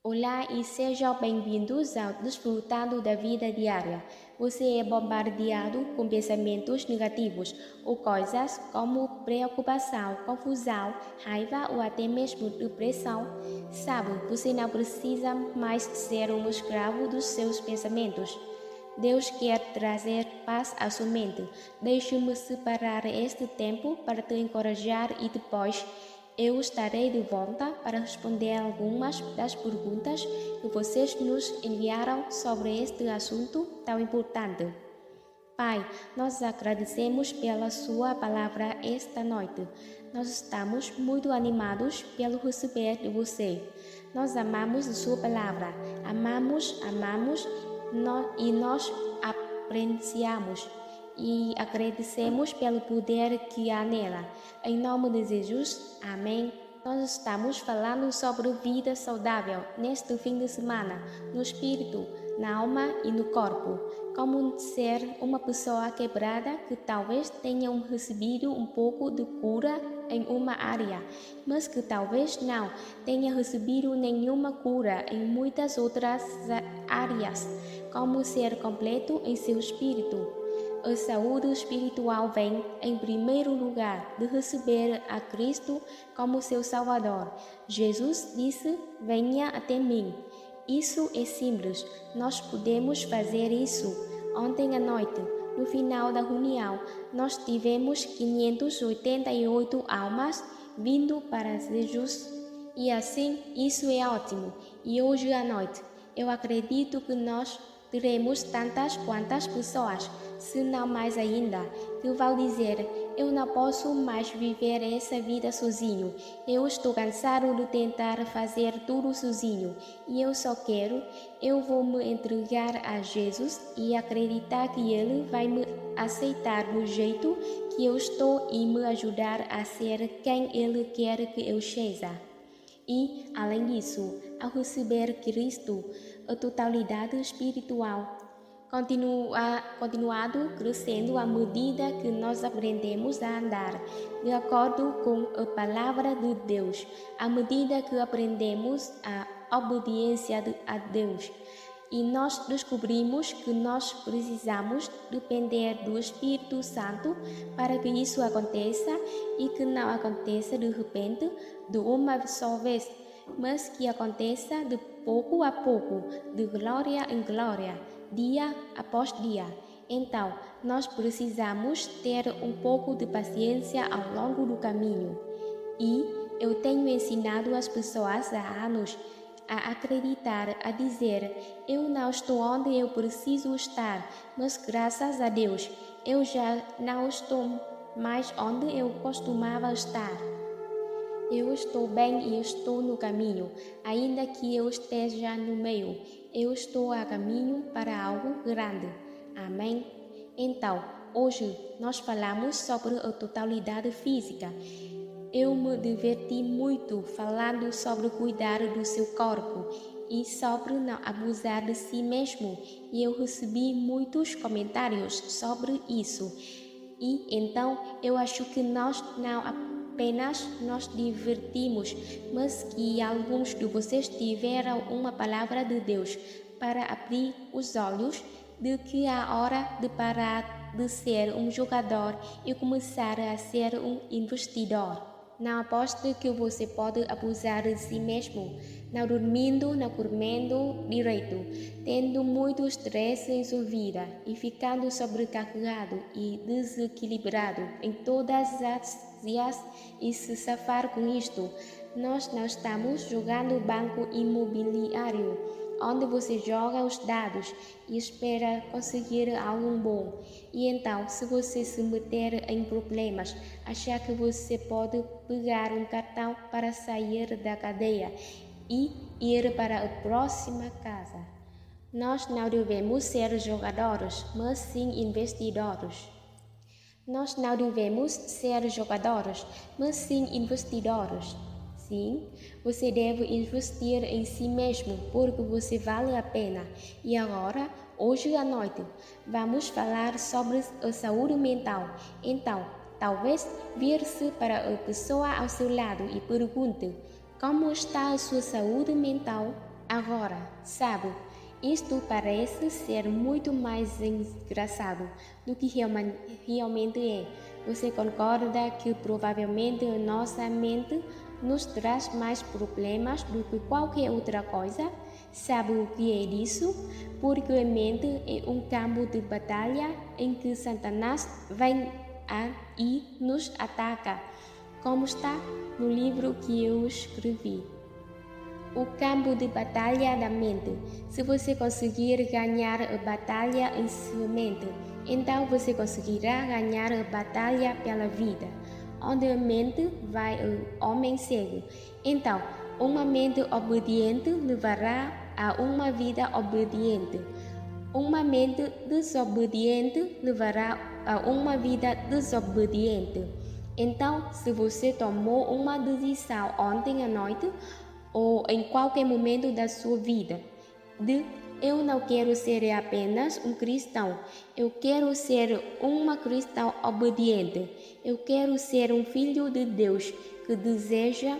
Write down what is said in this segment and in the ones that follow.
Olá e sejam bem-vindos ao Desfrutando da Vida Diária. Você é bombardeado com pensamentos negativos ou coisas como preocupação, confusão, raiva ou até mesmo depressão. Sabe, você não precisa mais ser um escravo dos seus pensamentos. Deus quer trazer paz à sua mente. Deixe-me separar este tempo para te encorajar e depois eu estarei de volta para responder algumas das perguntas que vocês nos enviaram sobre este assunto tão importante. Pai, nós agradecemos pela sua palavra esta noite. Nós estamos muito animados pelo receber de você. Nós amamos a sua palavra. Amamos e nós apreciamos e agradecemos pelo poder que há nela. Em nome de Jesus, amém. Nós estamos falando sobre vida saudável neste fim de semana, no espírito, na alma e no corpo. Como ser uma pessoa quebrada que talvez tenha recebido um pouco de cura em uma área, mas que talvez não tenha recebido nenhuma cura em muitas outras áreas. Como ser completo em seu espírito. A saúde espiritual vem, em primeiro lugar, de receber a Cristo como seu Salvador. Jesus disse: "Venha até mim." Isso é simples, nós podemos fazer isso. Ontem à noite, no final da reunião, nós tivemos 588 almas vindo para Jesus. E assim, isso é ótimo. E hoje à noite, eu acredito que nós teremos tantas quantas pessoas, se não mais ainda, que vão dizer: "Eu não posso mais viver essa vida sozinho. Eu estou cansado de tentar fazer tudo sozinho e eu vou me entregar a Jesus e acreditar que Ele vai me aceitar do jeito que eu estou e me ajudar a ser quem Ele quer que eu seja." E, além disso, ao receber Cristo, a totalidade espiritual continuado crescendo à medida que nós aprendemos a andar de acordo com a palavra de Deus, à medida que aprendemos a obediência a Deus. E nós descobrimos que nós precisamos depender do Espírito Santo para que isso aconteça e que não aconteça de repente, de uma só vez, mas que aconteça de pouco a pouco, de glória em glória, dia após dia. Então, nós precisamos ter um pouco de paciência ao longo do caminho. E eu tenho ensinado as pessoas há anos a acreditar, a dizer: "Eu não estou onde eu preciso estar, mas graças a Deus, eu já não estou mais onde eu costumava estar. Eu estou bem e estou no caminho, ainda que eu esteja no meio. Eu estou a caminho para algo grande." Amém? Então, hoje nós falamos sobre a totalidade física. Eu me diverti muito falando sobre cuidar do seu corpo e sobre não abusar de si mesmo, e eu recebi muitos comentários sobre isso. E então eu acho que nós não apenas nos divertimos, mas que alguns de vocês tiveram uma palavra de Deus para abrir os olhos de que é hora de parar de ser um jogador e começar a ser um investidor. Não aposte que você pode abusar de si mesmo, não dormindo, não comendo direito, tendo muito estresse em sua vida e ficando sobrecarregado e desequilibrado em todas as áreas e se safar com isto. Nós não estamos jogando banco imobiliário, onde você joga os dados e espera conseguir algo bom. E então, se você se meter em problemas, achar que você pode pegar um cartão para sair da cadeia e ir para a próxima casa. Nós não devemos ser jogadores, mas sim investidores. Nós não devemos ser jogadores, mas sim investidores. Sim, você deve investir em si mesmo porque você vale a pena. E agora, hoje à noite, vamos falar sobre a saúde mental. Então, talvez vire-se para a pessoa ao seu lado e pergunte: "Como está a sua saúde mental?" Agora, sabe, isto parece ser muito mais engraçado do que realmente é. Você concorda que provavelmente nossa mente nos traz mais problemas do que qualquer outra coisa? Sabe o que é isso? Porque a mente é um campo de batalha em que Satanás vem e nos ataca, como está no livro que eu escrevi. O campo de batalha da mente. Se você conseguir ganhar a batalha em sua mente, então você conseguirá ganhar a batalha pela vida. Onde a mente vai o homem cego. Então, uma mente obediente levará a uma vida obediente. Uma mente desobediente levará a uma vida desobediente. Então, se você tomou uma decisão ontem à noite, ou em qualquer momento da sua vida, de eu não quero ser apenas um cristão, eu quero ser uma cristã obediente, eu quero ser um filho de Deus que deseja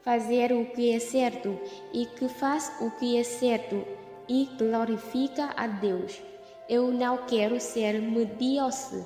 fazer o que é certo e que faz o que é certo e glorifica a Deus. Eu não quero ser medíocre,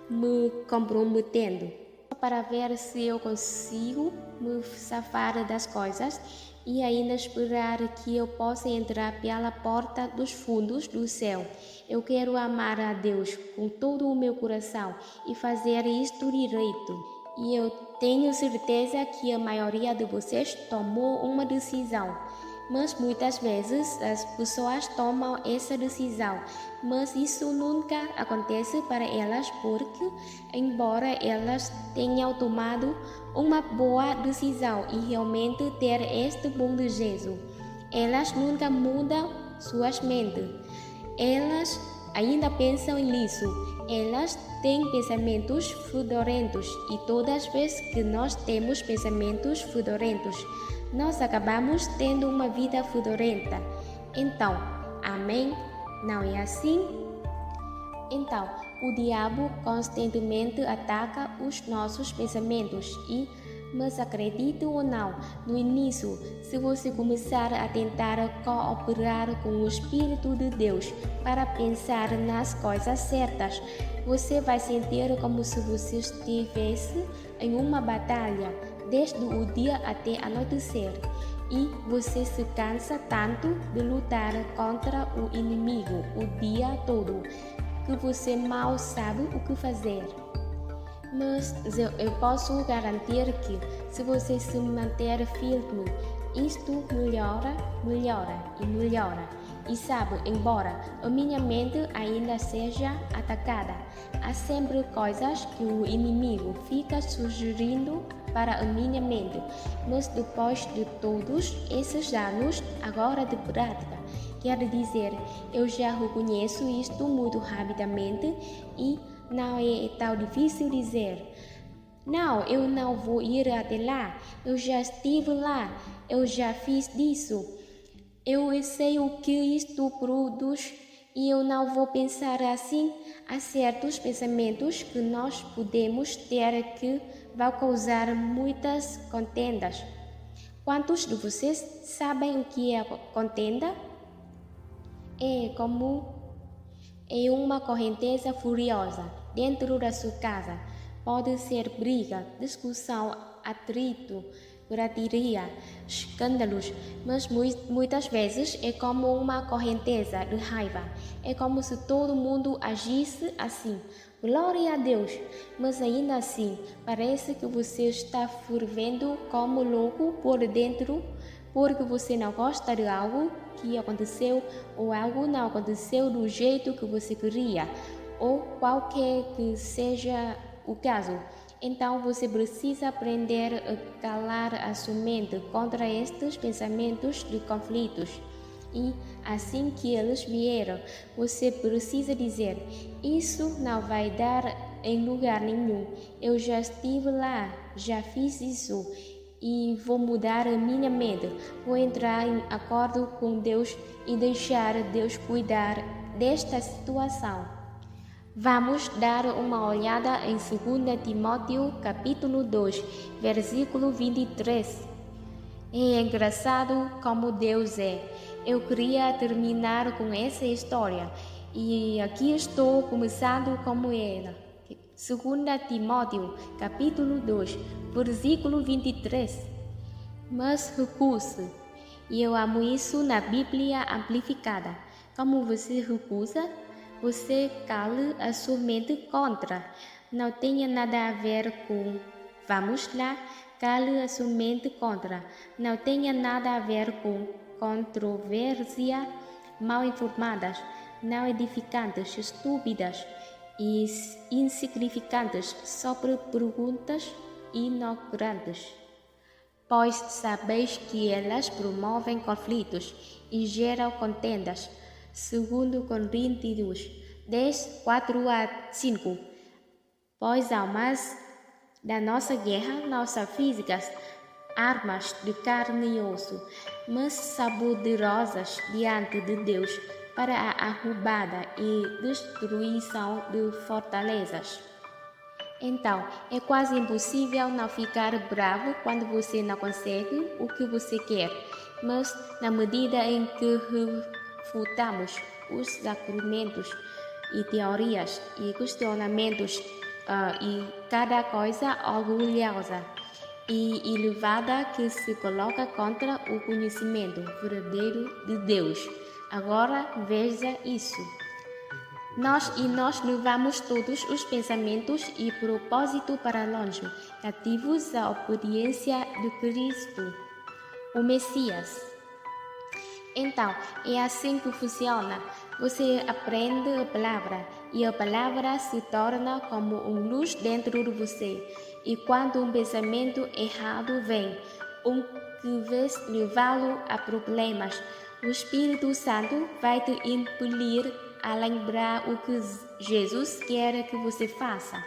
me comprometendo para ver se eu consigo me safar das coisas e ainda esperar que eu possa entrar pela porta dos fundos do céu. Eu quero amar a Deus com todo o meu coração e fazer isto direito. E eu tenho certeza que a maioria de vocês tomou uma decisão. Mas muitas vezes as pessoas tomam essa decisão, mas isso nunca acontece para elas porque, embora elas tenham tomado uma boa decisão e realmente ter este bom desejo, elas nunca mudam suas mentes. Elas ainda pensam nisso. Elas têm pensamentos fedorentos e todas as vezes que nós temos pensamentos fedorentos, nós acabamos tendo uma vida fedorenta. Então, amém? Não é assim? Então, o diabo constantemente ataca os nossos pensamentos mas acredite ou não, no início, se você começar a tentar cooperar com o Espírito de Deus para pensar nas coisas certas, você vai sentir como se você estivesse em uma batalha, desde o dia até anoitecer, e você se cansa tanto de lutar contra o inimigo o dia todo, que você mal sabe o que fazer. Mas eu posso garantir que, se você se manter firme, isto melhora e melhora. E sabe, embora a minha mente ainda seja atacada, há sempre coisas que o inimigo fica sugerindo para a minha mente. Mas depois de todos esses anos agora de prática, quer dizer, eu já reconheço isto muito rapidamente e não é tão difícil dizer: não, eu não vou ir até lá, eu já estive lá, eu já fiz disso, eu sei o que isto produz e eu não vou pensar assim. Há certos pensamentos que nós podemos ter que vão causar muitas contendas. Quantos de vocês sabem o que é contenda? É uma correnteza furiosa dentro da sua casa. Pode ser briga, discussão, atrito, gritaria, escândalos, mas muitas vezes é como uma correnteza de raiva. É como se todo mundo agisse assim. Glória a Deus! Mas ainda assim, parece que você está fervendo como louco por dentro, porque você não gosta de algo que aconteceu ou algo não aconteceu do jeito que você queria, ou qualquer que seja o caso. Então você precisa aprender a calar a sua mente contra estes pensamentos de conflitos. E assim que eles vieram, você precisa dizer: isso não vai dar em lugar nenhum. Eu já estive lá, já fiz isso. E vou mudar a minha mente, vou entrar em acordo com Deus e deixar Deus cuidar desta situação. Vamos dar uma olhada em 2 Timóteo capítulo 2, versículo 23. É engraçado como Deus é. Eu queria terminar com essa história e aqui estou começando como ela. 2 Timóteo, capítulo 2, versículo 23. Mas recuse. E eu amo isso na Bíblia amplificada. Como você recusa, você cala a sua mente contra. Não tenha nada a ver com. Vamos lá, cale a sua mente contra. Não tenha nada a ver com controvérsia mal informadas, não edificantes, estúpidas e insignificantes sobre perguntas ignorantes. Pois sabeis que elas promovem conflitos e geram contendas. 2 Coríntios 10, 4 a 5. Pois almas da nossa guerra não são físicas, armas de carne e osso, mas são poderosas diante de Deus para a arrombada e destruição de fortalezas. Então, é quase impossível não ficar bravo quando você não consegue o que você quer, mas na medida em que refutamos os argumentos e teorias e questionamentos e cada coisa orgulhosa e elevada que se coloca contra o conhecimento verdadeiro de Deus. Agora veja isso. Nós levamos todos os pensamentos e propósitos para longe, cativos à obediência de Cristo, o Messias. Então, é assim que funciona. Você aprende a palavra e a palavra se torna como uma luz dentro de você. E quando um pensamento errado vem, que vez levá-lo a problemas, o Espírito Santo vai te impelir a lembrar o que Jesus quer que você faça.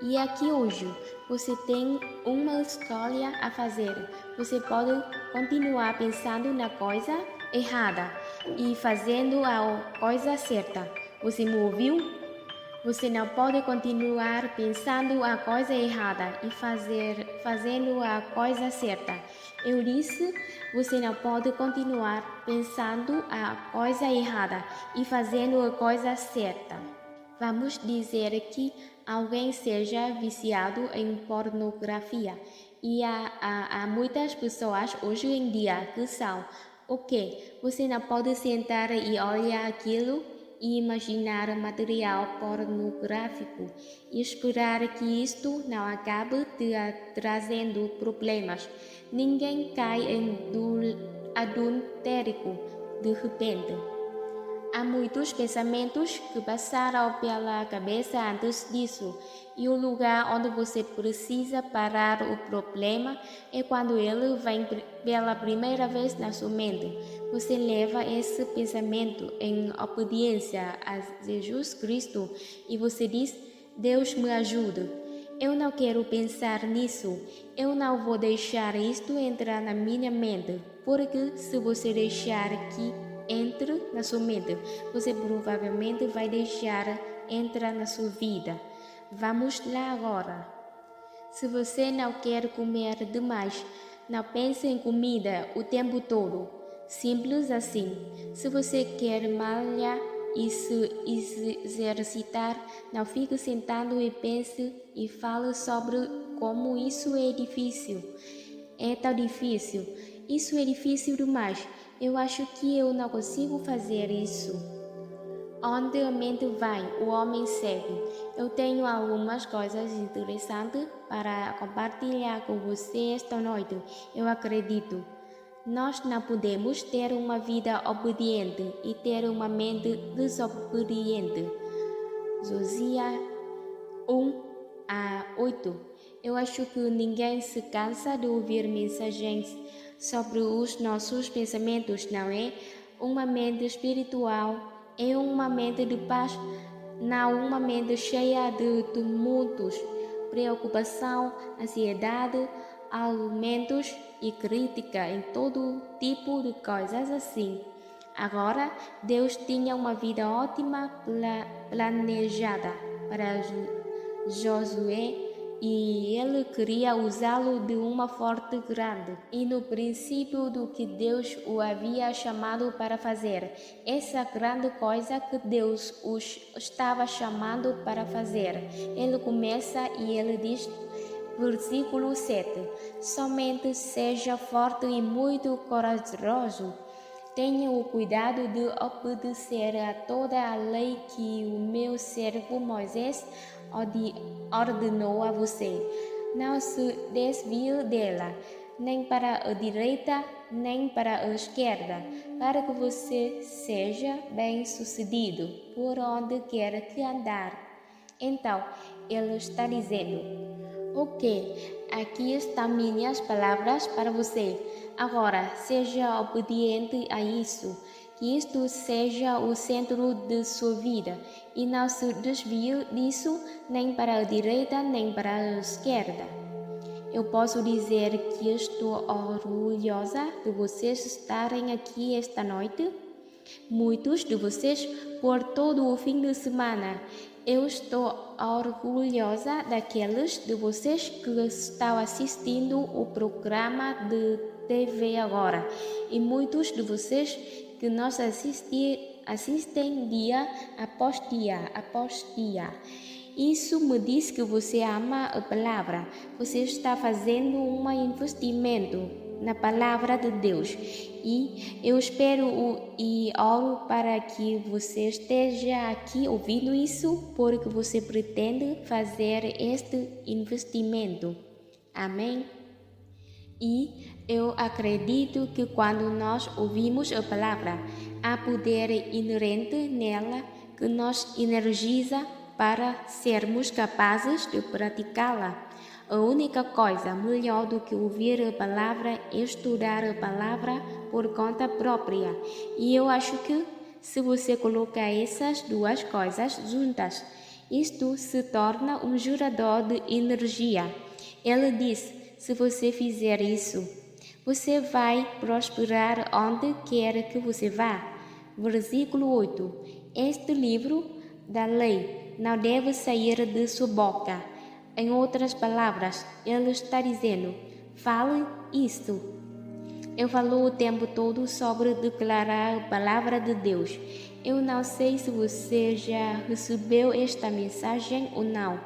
E aqui hoje você tem uma escolha a fazer. Você pode continuar pensando na coisa errada e fazendo a coisa certa. Você me ouviu? Você não pode continuar pensando a coisa errada e fazendo a coisa certa. Eu disse, você não pode continuar pensando a coisa errada e fazendo a coisa certa. Vamos dizer que alguém seja viciado em pornografia e há muitas pessoas hoje em dia que são. Ok, você não pode sentar e olhar aquilo e imaginar material pornográfico e esperar que isto não acabe te trazendo problemas. Ninguém cai em adultério de repente. Há muitos pensamentos que passaram pela cabeça antes disso, e o lugar onde você precisa parar o problema é quando ele vem pela primeira vez na sua mente. Você leva esse pensamento em obediência a Jesus Cristo e você diz: Deus me ajude. Eu não quero pensar nisso. Eu não vou deixar isto entrar na minha mente, porque se você deixar que entre na sua mente, você provavelmente vai deixar entrar na sua vida. Vamos lá agora. Se você não quer comer demais, não pense em comida o tempo todo. Simples assim. Se você quer malhar e se exercitar, não fique sentado e pense e fale sobre como isso é difícil. É tão difícil. Isso é difícil demais. Eu acho que eu não consigo fazer isso. Onde a mente vai, o homem segue. Eu tenho algumas coisas interessantes para compartilhar com você esta noite. Eu acredito. Nós não podemos ter uma vida obediente e ter uma mente desobediente. Josias 1 a 8. Eu acho que ninguém se cansa de ouvir mensagens sobre os nossos pensamentos, não é? Uma mente espiritual é uma mente de paz, não uma mente cheia de tumultos, preocupação, ansiedade, argumentos e crítica em todo tipo de coisas assim. Agora, Deus tinha uma vida ótima planejada para Josué e ele queria usá-lo de uma forma grande. E no princípio do que Deus o havia chamado para fazer, essa grande coisa que Deus os estava chamando para fazer. Ele começa e ele diz, versículo 7, somente seja forte e muito corajoso. Tenha o cuidado de obedecer a toda a lei que o meu servo Moisés ordenou a você. Não se desvie dela, nem para a direita, nem para a esquerda, para que você seja bem-sucedido por onde quer que andar. Então, ele está dizendo, ok, aqui estão minhas palavras para você. Agora, seja obediente a isso, que isto seja o centro de sua vida e não se desvie disso nem para a direita nem para a esquerda. Eu posso dizer que estou orgulhosa de vocês estarem aqui esta noite. Muitos de vocês por todo o fim de semana. Eu estou orgulhosa daqueles de vocês que estão assistindo o programa de TV agora e muitos de vocês que nos assistem dia após dia. Isso me diz que você ama a palavra. Você está fazendo um investimento na palavra de Deus. E eu espero e oro para que você esteja aqui ouvindo isso, porque você pretende fazer este investimento. Amém? E eu acredito que quando nós ouvimos a palavra, há poder inerente nela que nos energiza para sermos capazes de praticá-la. A única coisa melhor do que ouvir a palavra é estudar a palavra por conta própria. E eu acho que se você colocar essas duas coisas juntas, isto se torna um gerador de energia. Ele diz, se você fizer isso, você vai prosperar onde quer que você vá. Versículo 8. Este livro da lei não deve sair de sua boca. Em outras palavras, ele está dizendo, fale isto. Eu falo o tempo todo sobre declarar a palavra de Deus. Eu não sei se você já recebeu esta mensagem ou não,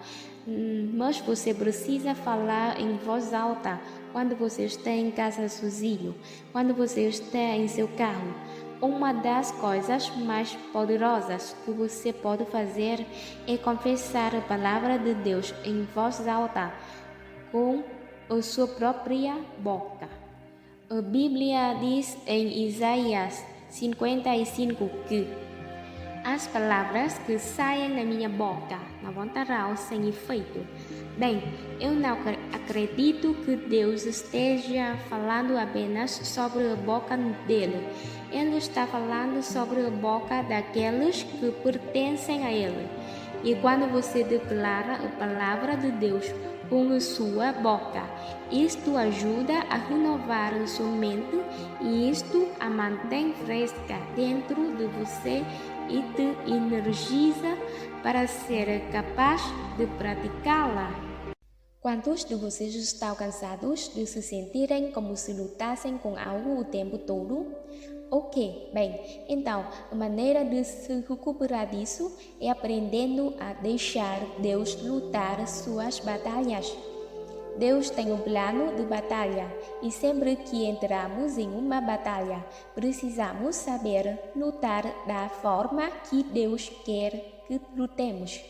mas você precisa falar em voz alta quando você está em casa sozinho, quando você está em seu carro. Uma das coisas mais poderosas que você pode fazer é confessar a palavra de Deus em voz alta, com a sua própria boca. A Bíblia diz em Isaías 55 que as palavras que saem da minha boca não voltarão sem efeito. Bem, eu não acredito que Deus esteja falando apenas sobre a boca dele. Ele está falando sobre a boca daqueles que pertencem a ele. E quando você declara a palavra de Deus com a sua boca, isto ajuda a renovar a sua mente e isto a mantém fresca dentro de você e te energiza para ser capaz de praticá-la. Quantos de vocês estão cansados de se sentirem como se lutassem com algo o tempo todo? Ok, bem, então a maneira de se recuperar disso é aprendendo a deixar Deus lutar suas batalhas. Deus tem um plano de batalha e sempre que entramos em uma batalha, precisamos saber lutar da forma que Deus quer que lutemos.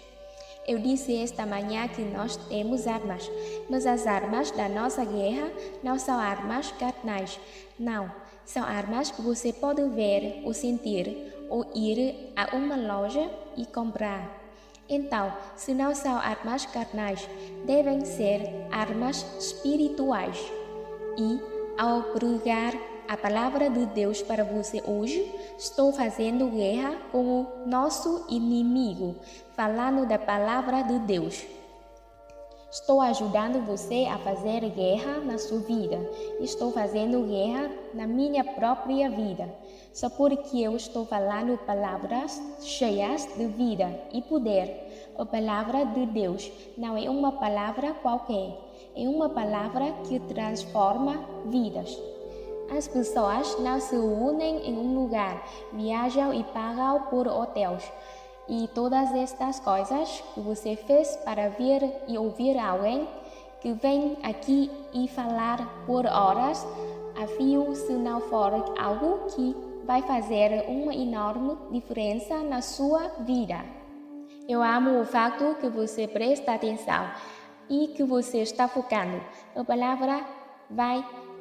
Eu disse esta manhã que nós temos armas, mas as armas da nossa guerra não são armas carnais, não. São armas que você pode ver ou sentir ou ir a uma loja e comprar. Então, se não são armas carnais, devem ser armas espirituais. E, ao pregar a palavra de Deus para você hoje, estou fazendo guerra com o nosso inimigo, falando da palavra de Deus. Estou ajudando você a fazer guerra na sua vida. Estou fazendo guerra na minha própria vida. Só porque eu estou falando palavras cheias de vida e poder. A palavra de Deus não é uma palavra qualquer, é uma palavra que transforma vidas. As pessoas não se unem em um lugar, viajam e pagam por hotéis. E todas estas coisas que você fez para vir e ouvir alguém que vem aqui e falar por horas a fio, se não for algo que vai fazer uma enorme diferença na sua vida. Eu amo o facto que você presta atenção e que você está focando. A palavra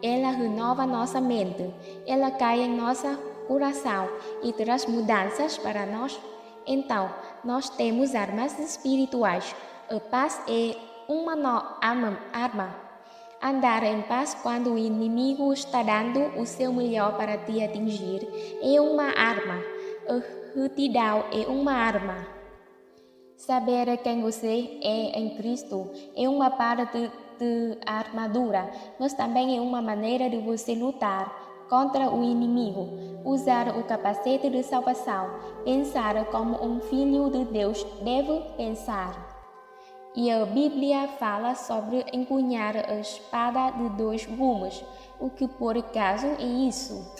ela renova nossa mente, ela cai em nosso coração e traz mudanças para nós. Então, nós temos armas espirituais. A paz é uma arma. Andar em paz quando o inimigo está dando o seu melhor para te atingir é uma arma. A retidão é uma arma. Saber quem você é em Cristo é uma parte de armadura, mas também é uma maneira de você lutar contra o inimigo. Usar o capacete de salvação, pensar como um filho de Deus deve pensar. E a Bíblia fala sobre empunhar a espada de 2 gumes. O que por acaso é isso?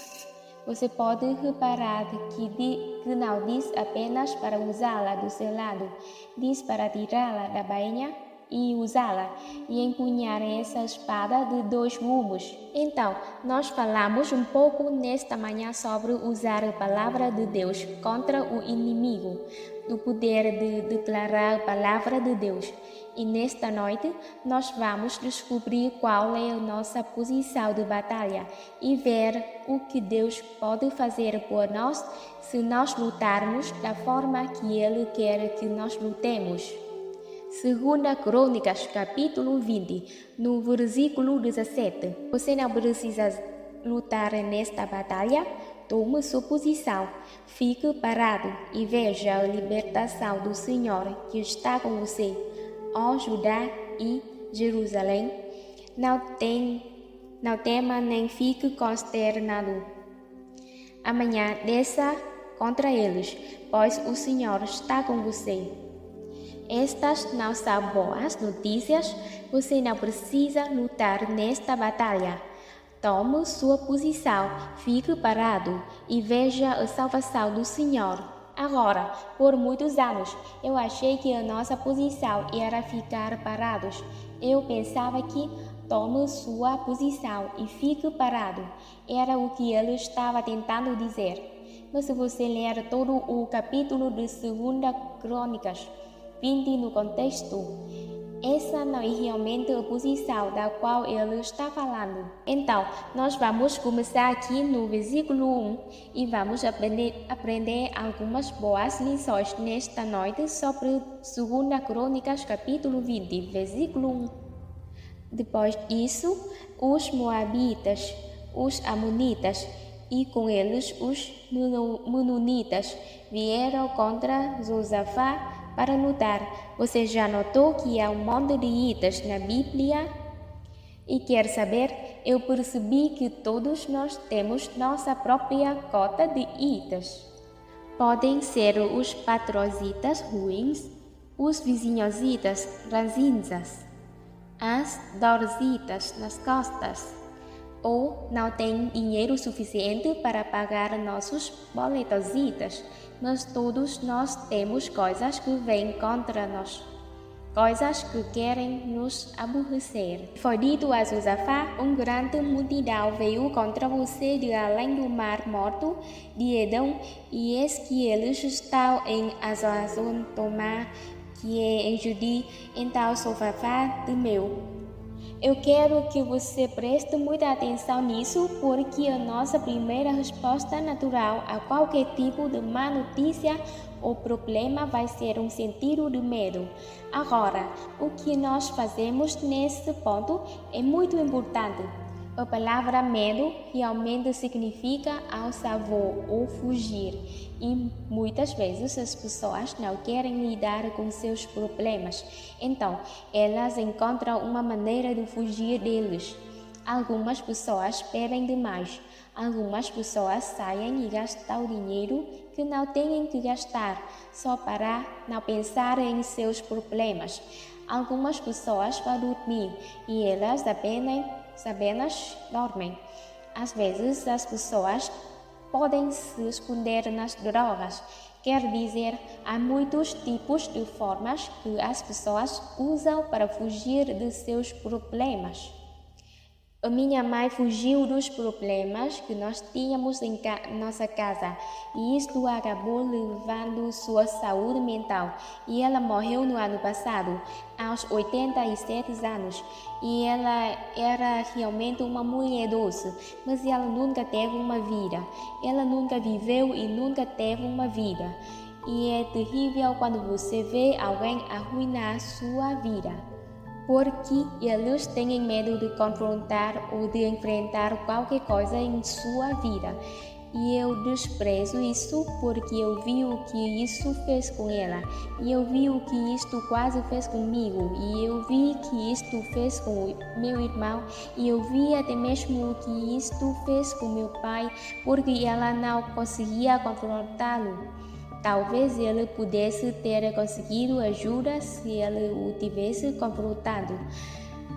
Você pode reparar que não diz apenas para usá-la do seu lado, diz para tirá-la da bainha e usá-la e empunhar essa espada de 2 gumes. Então, nós falamos um pouco nesta manhã sobre usar a palavra de Deus contra o inimigo, do poder de declarar a palavra de Deus. E nesta noite, nós vamos descobrir qual é a nossa posição de batalha e ver o que Deus pode fazer por nós se nós lutarmos da forma que Ele quer que nós lutemos. 2 Crônicas, capítulo 20, no versículo 17. Você não precisa lutar nesta batalha? Tome sua posição, fique parado e veja a libertação do Senhor que está com você. Ó Judá e Jerusalém, não tema nem fique consternado. Amanhã desça contra eles, pois o Senhor está com você. Estas não são boas notícias, você não precisa lutar nesta batalha. Tome sua posição, fique parado e veja a salvação do Senhor. Agora, por muitos anos, eu achei que a nossa posição era ficar parados. Eu pensava que tome sua posição e fique parado. Era o que ele estava tentando dizer. Mas se você ler todo o capítulo de 2 Crônicas 20 no contexto, essa não é realmente a posição da qual ele está falando. Então, nós vamos começar aqui no versículo 1 e vamos aprender algumas boas lições nesta noite sobre 2 Crônicas, capítulo 20, versículo 1. Depois disso, os Moabitas, os Amonitas e com eles os Menonitas vieram contra Josafá para lutar. Você já notou que há um monte de itas na Bíblia? E quer saber? Eu percebi que todos nós temos nossa própria cota de itas. Podem ser os patrocitas ruins, os vizinhositas ranzinzas, as dorzitas nas costas, ou não tem dinheiro suficiente para pagar nossos boletositas. Mas todos nós temos coisas que vêm contra nós, coisas que querem nos aborrecer. Foi dito a Josafá: grande multidão veio contra você de além do mar morto de Edom, e eis que eles estão em Azazon Tomá, que é em Judí. Então Josafá temeu. Eu quero que você preste muita atenção nisso, porque a nossa primeira resposta natural a qualquer tipo de má notícia ou problema vai ser um sentido de medo. Agora, o que nós fazemos nesse ponto é muito importante. A palavra medo realmente significa alçavor ou fugir, e muitas vezes as pessoas não querem lidar com seus problemas, então elas encontram uma maneira de fugir deles. Algumas pessoas bebem demais, Algumas pessoas saem e gastam o dinheiro que não têm que gastar, só para não pensar em seus problemas. Algumas pessoas vão dormir e elas apenas dormem. Às vezes, as pessoas podem se esconder nas drogas. Quer dizer, há muitos tipos de formas que as pessoas usam para fugir de seus problemas. A minha mãe fugiu dos problemas que nós tínhamos em nossa casa e isto acabou levando sua saúde mental. E ela morreu no ano passado, aos 87 anos. E ela era realmente uma mulher doce, mas ela nunca teve uma vida. Ela nunca viveu e nunca teve uma vida. E é terrível quando você vê alguém arruinar sua vida, porque eles têm medo de confrontar ou de enfrentar qualquer coisa em sua vida. E eu desprezo isso porque eu vi o que isso fez com ela. E eu vi o que isto quase fez comigo. E eu vi que isto fez com o meu irmão. E eu vi até mesmo o que isto fez com meu pai, porque ela não conseguia confrontá-lo. Talvez ele pudesse ter conseguido ajuda se ele o tivesse confrontado.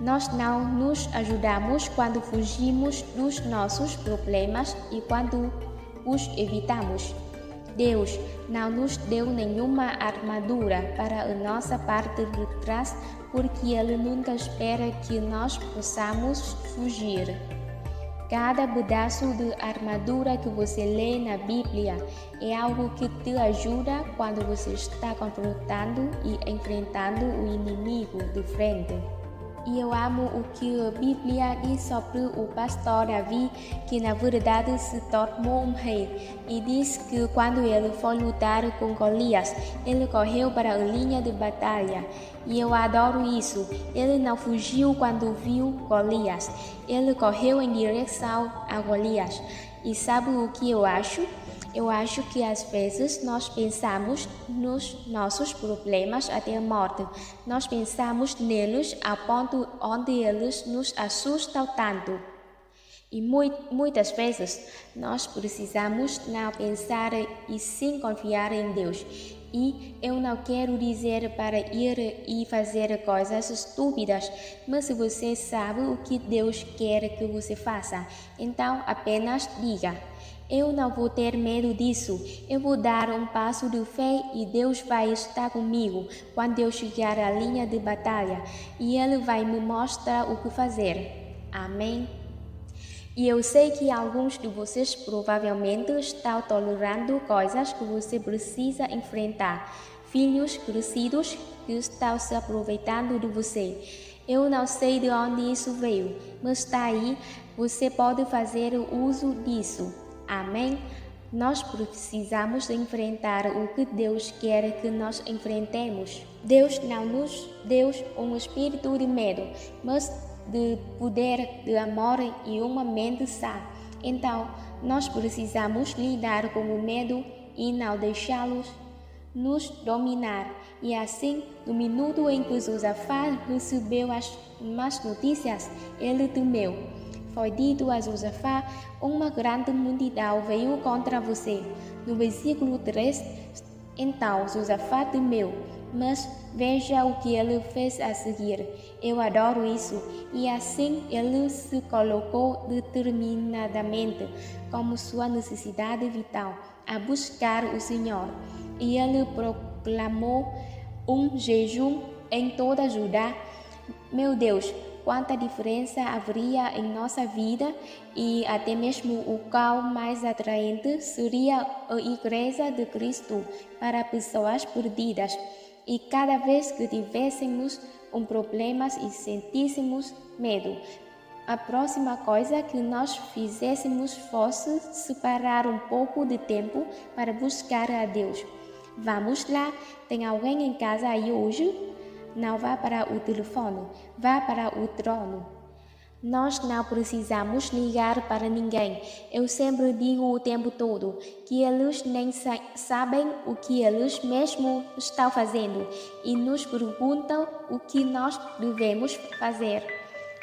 Nós não nos ajudamos quando fugimos dos nossos problemas e quando os evitamos. Deus não nos deu nenhuma armadura para a nossa parte de trás, porque Ele nunca espera que nós possamos fugir. Cada pedaço de armadura que você lê na Bíblia é algo que te ajuda quando você está confrontando e enfrentando o inimigo de frente. E eu amo o que a Bíblia diz sobre o pastor Davi, que na verdade se tornou um rei. E diz que quando ele foi lutar com Golias, ele correu para a linha de batalha. E eu adoro isso. Ele não fugiu quando viu Golias. Ele correu em direção a Golias. E sabe o que eu acho? Eu acho que às vezes nós pensamos nos nossos problemas até a morte. Nós pensamos neles ao ponto onde eles nos assustam tanto. E muitas vezes nós precisamos não pensar e sim confiar em Deus. E eu não quero dizer para ir e fazer coisas estúpidas, mas se você sabe o que Deus quer que você faça, então apenas diga: eu não vou ter medo disso. Eu vou dar um passo de fé e Deus vai estar comigo quando eu chegar à linha de batalha e Ele vai me mostrar o que fazer. Amém? E eu sei que alguns de vocês provavelmente estão tolerando coisas que você precisa enfrentar. Filhos crescidos que estão se aproveitando de você. Eu não sei de onde isso veio, mas está aí. Você pode fazer uso disso. Amém? Nós precisamos enfrentar o que Deus quer que nós enfrentemos. Deus não nos deu um espírito de medo, mas de poder, de amor e uma mente sã. Então, nós precisamos lidar com o medo e não deixá-los nos dominar. E assim, no minuto em que Josafá recebeu as más notícias, ele temeu. Foi dito a Josafá: uma grande multidão veio contra você. No versículo 3, então Josafá temeu, mas veja o que ele fez a seguir. Eu adoro isso. E assim ele se colocou determinadamente, como sua necessidade vital, a buscar o Senhor. E ele proclamou um jejum em toda Judá. Meu Deus, quanta diferença haveria em nossa vida, e até mesmo o qual mais atraente seria a Igreja de Cristo para pessoas perdidas. E cada vez que tivéssemos um problema e sentíssemos medo, a próxima coisa que nós fizéssemos fosse separar um pouco de tempo para buscar a Deus. Vamos lá, tem alguém em casa aí hoje? Não vá para o telefone, vá para o trono. Nós não precisamos ligar para ninguém. Eu sempre digo o tempo todo que eles nem sabem o que eles mesmos estão fazendo e nos perguntam o que nós devemos fazer.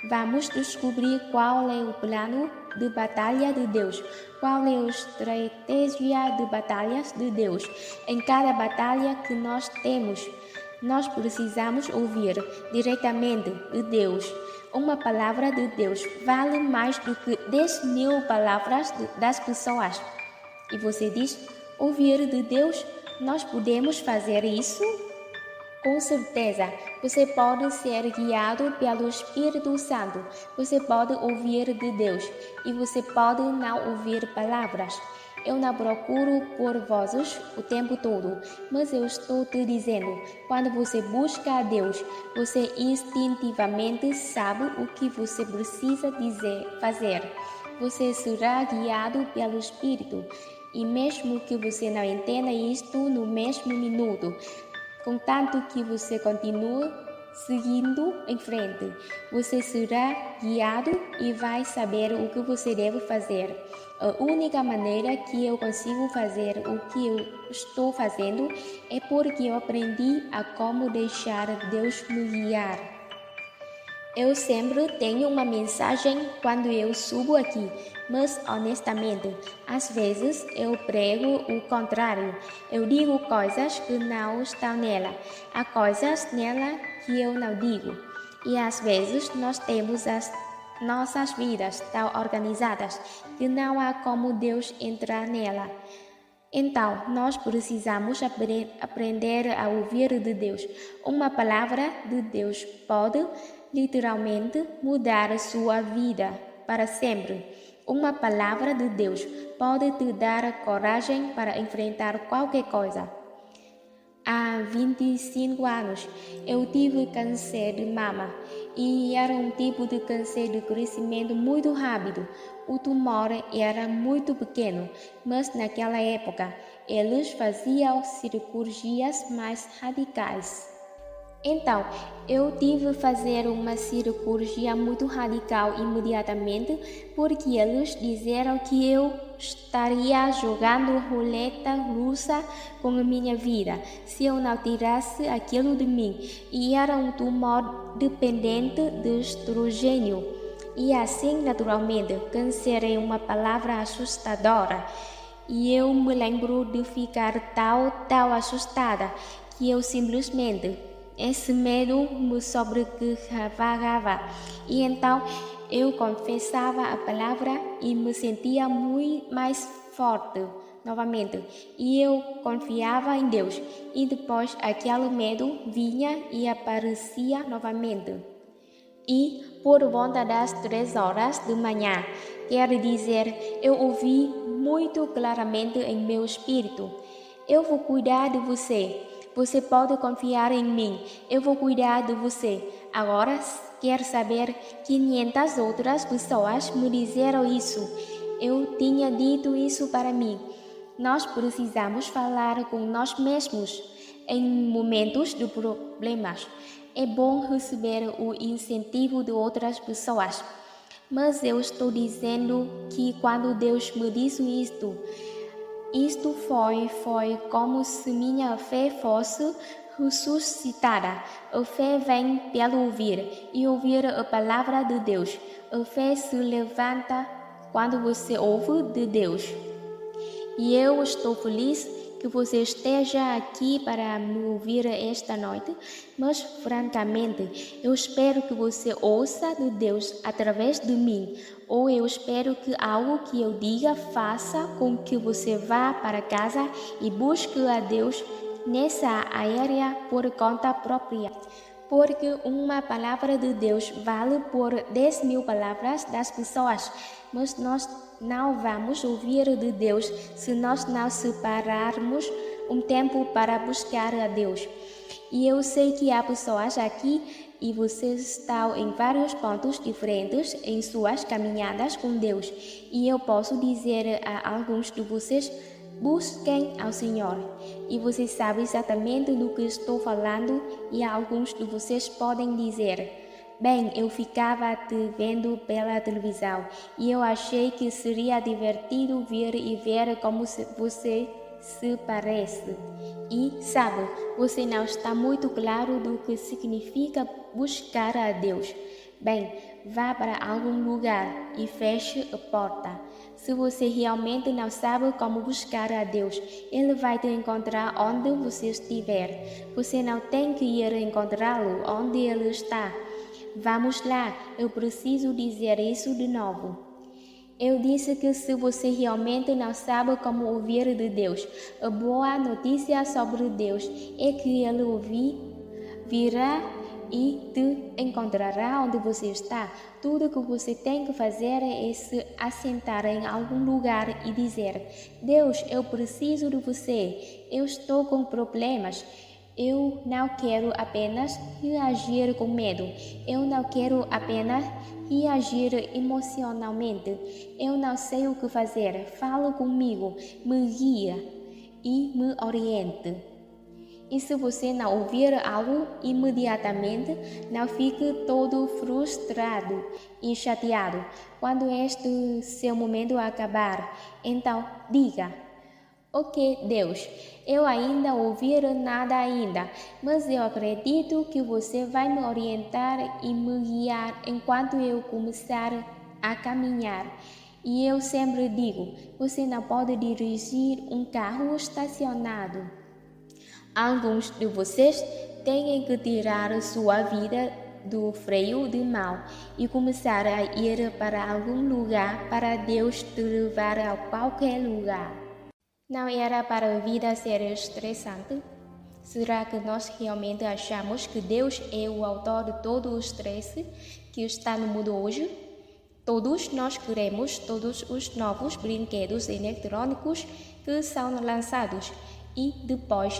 Vamos descobrir qual é o plano de batalha de Deus. Qual é a estratégia de batalhas de Deus? Em cada batalha que nós temos, nós precisamos ouvir diretamente de Deus. Uma palavra de Deus vale mais do que 10.000 palavras das pessoas. E você diz, ouvir de Deus, nós podemos fazer isso? Com certeza, você pode ser guiado pelo Espírito Santo. Você pode ouvir de Deus e você pode não ouvir palavras. Eu não procuro por vozes o tempo todo, mas eu estou te dizendo, quando você busca a Deus, você instintivamente sabe o que você precisa fazer. Você será guiado pelo Espírito. E mesmo que você não entenda isto no mesmo minuto, contanto que você continue seguindo em frente, você será guiado e vai saber o que você deve fazer. A única maneira que eu consigo fazer o que eu estou fazendo é porque eu aprendi a como deixar Deus me guiar. Eu sempre tenho uma mensagem quando eu subo aqui, mas honestamente, às vezes eu prego o contrário. Eu digo coisas que não estão nela, há coisas nela que eu não digo. E às vezes nós temos as nossas vidas tão organizadas que não há como Deus entrar nela. Então, nós precisamos aprender a ouvir de Deus. Uma palavra de Deus pode literalmente mudar a sua vida para sempre. Uma palavra de Deus pode te dar coragem para enfrentar qualquer coisa. Há 25 anos, eu tive câncer de mama e era um tipo de câncer de crescimento muito rápido. O tumor era muito pequeno, mas naquela época eles faziam cirurgias mais radicais. Então, eu tive que fazer uma cirurgia muito radical imediatamente porque eles disseram que eu estaria jogando roleta russa com a minha vida se eu não tirasse aquilo de mim. E era um tumor dependente de estrogênio. E assim, naturalmente, câncer é uma palavra assustadora. E eu me lembro de ficar tão assustada que eu simplesmente... Esse medo me sobrecarregava e então eu confessava a palavra e me sentia muito mais forte novamente. E eu confiava em Deus e depois aquele medo vinha e aparecia novamente. E por volta das 3 horas da manhã, quer dizer, eu ouvi muito claramente em meu espírito: eu vou cuidar de você. Você pode confiar em mim, eu vou cuidar de você. Agora, quer saber, 500 outras pessoas me disseram isso. Eu tinha dito isso para mim. Nós precisamos falar com nós mesmos em momentos de problemas. É bom receber o incentivo de outras pessoas. Mas eu estou dizendo que quando Deus me disse isto foi como se minha fé fosse ressuscitada. A fé vem pelo ouvir e ouvir a palavra de Deus. A fé se levanta quando você ouve de Deus. E eu estou feliz que você esteja aqui para me ouvir esta noite, mas francamente, eu espero que você ouça de Deus através de mim, ou eu espero que algo que eu diga faça com que você vá para casa e busque a Deus nessa área por conta própria. Porque uma palavra de Deus vale por 10.000 palavras das pessoas, mas nós não vamos ouvir de Deus se nós não separarmos um tempo para buscar a Deus. E eu sei que há pessoas aqui e vocês estão em vários pontos diferentes em suas caminhadas com Deus. E eu posso dizer a alguns de vocês: busquem ao Senhor. E você sabe exatamente do que estou falando, e alguns de vocês podem dizer: bem, eu ficava te vendo pela televisão e eu achei que seria divertido vir e ver como você se parece. E, sabe, você não está muito claro do que significa buscar a Deus. Bem, vá para algum lugar e feche a porta. Se você realmente não sabe como buscar a Deus, Ele vai te encontrar onde você estiver. Você não tem que ir encontrá-lo onde Ele está. Vamos lá, eu preciso dizer isso de novo. Eu disse que se você realmente não sabe como ouvir de Deus, a boa notícia sobre Deus é que Ele virá e te encontrará onde você está. Tudo que você tem que fazer é se assentar em algum lugar e dizer: Deus, eu preciso de você. Eu estou com problemas. Eu não quero apenas reagir com medo. Eu não quero apenas reagir emocionalmente. Eu não sei o que fazer. Fala comigo, me guia e me oriente. E se você não ouvir algo imediatamente, não fique todo frustrado e chateado. Quando este seu momento acabar, então diga: Ok, Deus, eu ainda ouvir nada ainda, mas eu acredito que você vai me orientar e me guiar enquanto eu começar a caminhar. E eu sempre digo: você não pode dirigir um carro estacionado. Alguns de vocês têm que tirar sua vida do freio de mão e começar a ir para algum lugar para Deus te levar a qualquer lugar. Não era para a vida ser estressante? Será que nós realmente achamos que Deus é o autor de todo o estresse que está no mundo hoje? Todos nós queremos todos os novos brinquedos eletrônicos que são lançados e depois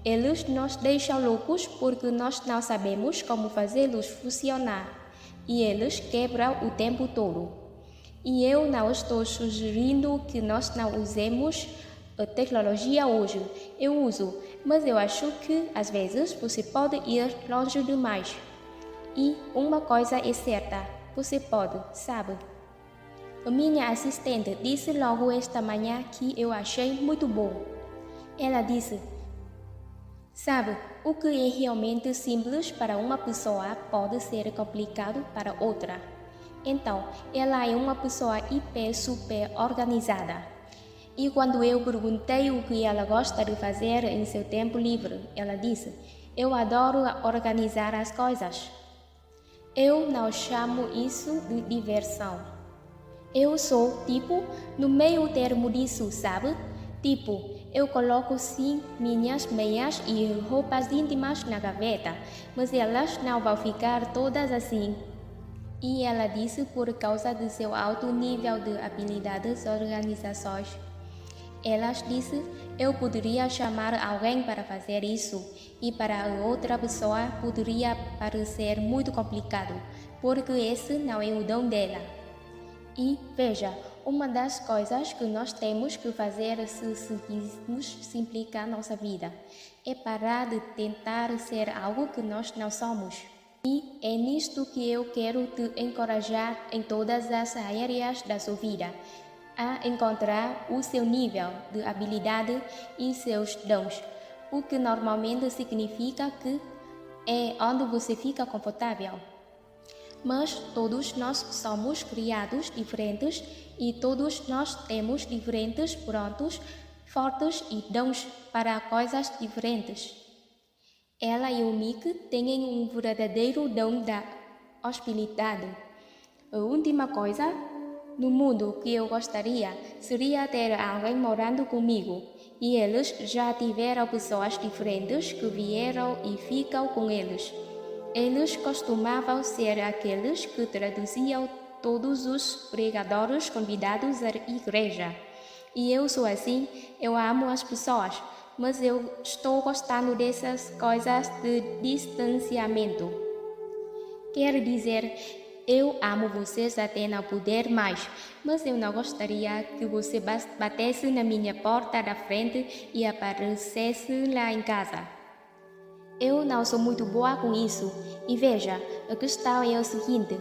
eles nos deixam loucos porque nós não sabemos como fazê-los funcionar e eles quebram o tempo todo. E eu não estou sugerindo que nós não usemos a tecnologia hoje. Eu uso, mas eu acho que às vezes você pode ir longe demais. E uma coisa é certa, você pode, sabe? A minha assistente disse logo esta manhã que eu achei muito bom. Ela disse: Sabe, o que é realmente simples para uma pessoa pode ser complicado para outra. Então, ela é uma pessoa super organizada. E quando eu perguntei o que ela gosta de fazer em seu tempo livre, ela disse: Eu adoro organizar as coisas. Eu não chamo isso de diversão. Eu sou, no meio termo disso, sabe? Eu coloco sim minhas meias e roupas íntimas na gaveta, mas elas não vão ficar todas assim. E ela disse por causa de seu alto nível de habilidades organizações. Ela disse: eu poderia chamar alguém para fazer isso, e para a outra pessoa poderia parecer muito complicado, porque esse não é o dom dela. E veja, uma das coisas que nós temos que fazer se quisermos simplificar nossa vida é parar de tentar ser algo que nós não somos. E é nisto que eu quero te encorajar em todas as áreas da sua vida, a encontrar o seu nível de habilidade e seus dons, o que normalmente significa que é onde você fica confortável. Mas todos nós somos criados diferentes e todos nós temos diferentes prontos, fortes e dons para coisas diferentes. Ela e o Mick têm um verdadeiro dom da hospitalidade. A última coisa no mundo que eu gostaria seria ter alguém morando comigo, e eles já tiveram pessoas diferentes que vieram e ficam com eles. Eles costumavam ser aqueles que traduziam todos os pregadores convidados à igreja. E eu sou assim, eu amo as pessoas, mas eu estou gostando dessas coisas de distanciamento. Quer dizer, eu amo vocês até não poder mais, mas eu não gostaria que você batesse na minha porta da frente e aparecesse lá em casa. Eu não sou muito boa com isso. E veja, a questão é o seguinte.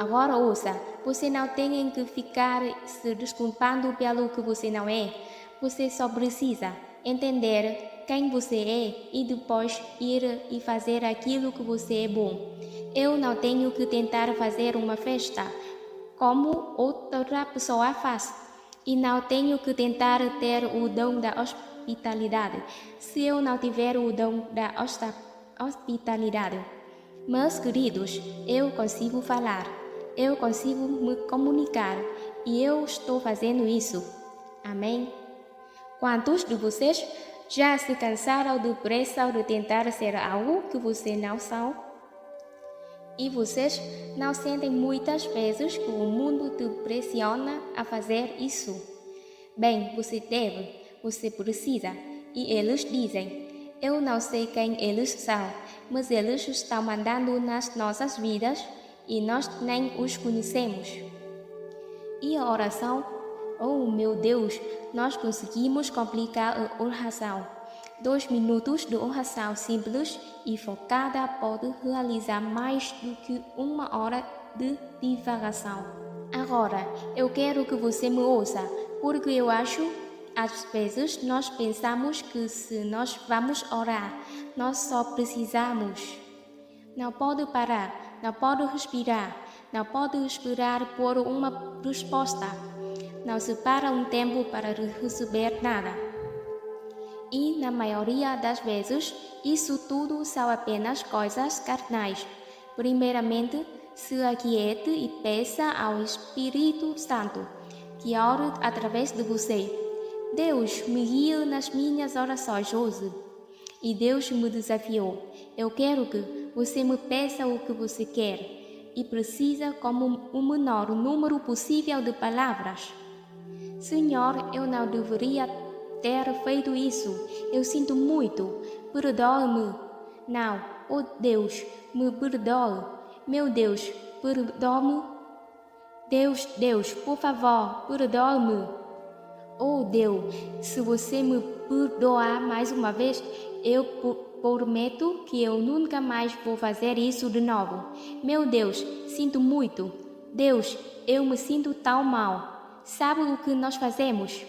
Agora ouça, você não tem que ficar se desculpando pelo que você não é. Você só precisa entender quem você é e depois ir e fazer aquilo que você é bom. Eu não tenho que tentar fazer uma festa como outra pessoa faz. E não tenho que tentar ter o dom da hospitalidade se eu não tiver o dom da hospitalidade. Mas, queridos, eu consigo falar, eu consigo me comunicar e eu estou fazendo isso. Amém? Quantos de vocês já se cansaram depressa de tentar ser algo que vocês não são? E vocês não sentem muitas vezes que o mundo te pressiona a fazer isso? Bem, você precisa. E eles dizem: eu não sei quem eles são, mas eles estão mandando nas nossas vidas e nós nem os conhecemos. E a oração? Oh, meu Deus, nós conseguimos complicar a oração. 2 minutos de oração simples e focada pode realizar mais do que 1 hora de divagação. Agora, eu quero que você me ouça, porque eu acho, às vezes, nós pensamos que se nós vamos orar, nós só precisamos. Não pode parar, não pode respirar, não pode esperar por uma resposta. Não se para um tempo para receber nada. E, na maioria das vezes, isso tudo são apenas coisas carnais. Primeiramente, se aquiete e peça ao Espírito Santo, que ore através de você. Deus, me guie nas minhas orações hoje. E Deus me desafiou. Eu quero que você me peça o que você quer e precisa como o menor número possível de palavras. Senhor, eu não deveria ter feito isso. Eu sinto muito. Perdoe-me. Não. Oh Deus, me perdoe. Meu Deus, perdoe-me. Deus, por favor, perdoe-me. Oh Deus, se você me perdoar mais uma vez, eu prometo que eu nunca mais vou fazer isso de novo. Meu Deus, sinto muito. Deus, eu me sinto tão mal. Sabe o que nós fazemos?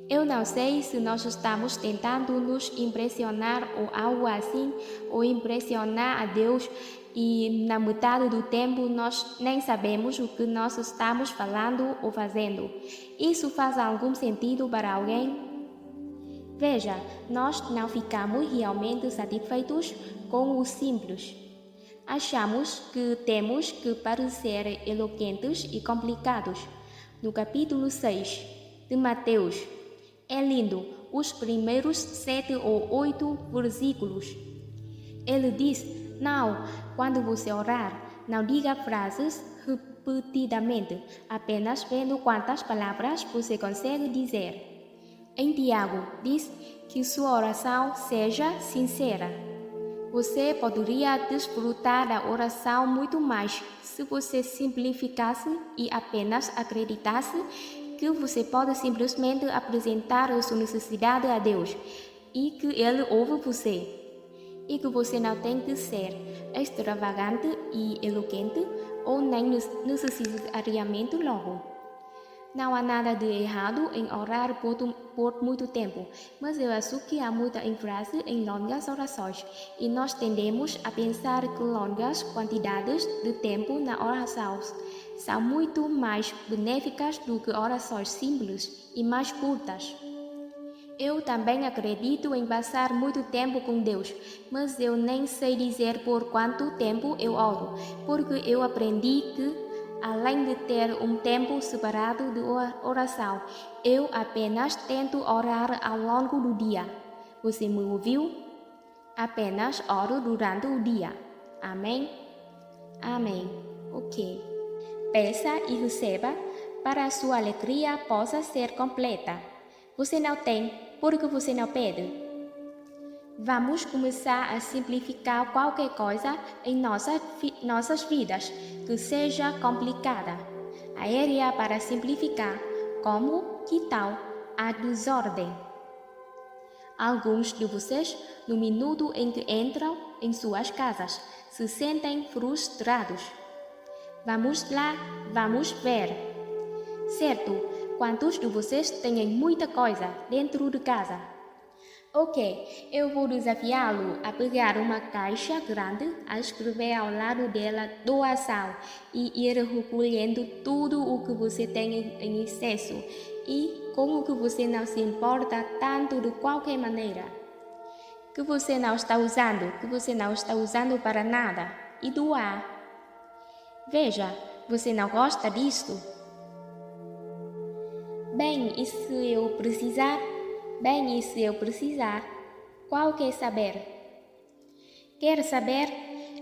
Eu não sei se nós estamos tentando nos impressionar ou algo assim, ou impressionar a Deus, e na metade do tempo nós nem sabemos o que nós estamos falando ou fazendo. Isso faz algum sentido para alguém? Veja, nós não ficamos realmente satisfeitos com o simples. Achamos que temos que parecer eloquentes e complicados. No capítulo 6 de Mateus, é lindo, os primeiros 7 ou 8 versículos. Ele diz: não, quando você orar, não diga frases repetidamente, apenas vendo quantas palavras você consegue dizer. Em Tiago, diz que sua oração seja sincera. Você poderia desfrutar da oração muito mais se você simplificasse e apenas acreditasse que você pode simplesmente apresentar a sua necessidade a Deus e que Ele ouve você. E que você não tem que ser extravagante e eloquente ou nem necessariamente longo. Não há nada de errado em orar por muito tempo, mas eu acho que há muita ênfase em longas orações e nós tendemos a pensar que longas quantidades de tempo na oração são muito mais benéficas do que orações simples e mais curtas. Eu também acredito em passar muito tempo com Deus, mas eu nem sei dizer por quanto tempo eu oro, porque eu aprendi que, além de ter um tempo separado de oração, eu apenas tento orar ao longo do dia. Você me ouviu? Apenas oro durante o dia. Amém? Amém. Ok. Peça e receba para a sua alegria possa ser completa. Você não tem, porque você não pede. Vamos começar a simplificar qualquer coisa em nossas vidas que seja complicada. Aérea para simplificar, como, que tal, a desordem. Alguns de vocês, no minuto em que entram em suas casas, se sentem frustrados. Vamos lá, vamos ver. Certo, quantos de vocês têm muita coisa dentro de casa? Ok, eu vou desafiá-lo a pegar uma caixa grande, a escrever ao lado dela doação e ir recolhendo tudo o que você tem em excesso e com o que você não se importa tanto de qualquer maneira. Que você não está usando para nada e doar. Veja, você não gosta disto? Bem, e se eu precisar? Qual quer saber? Quer saber?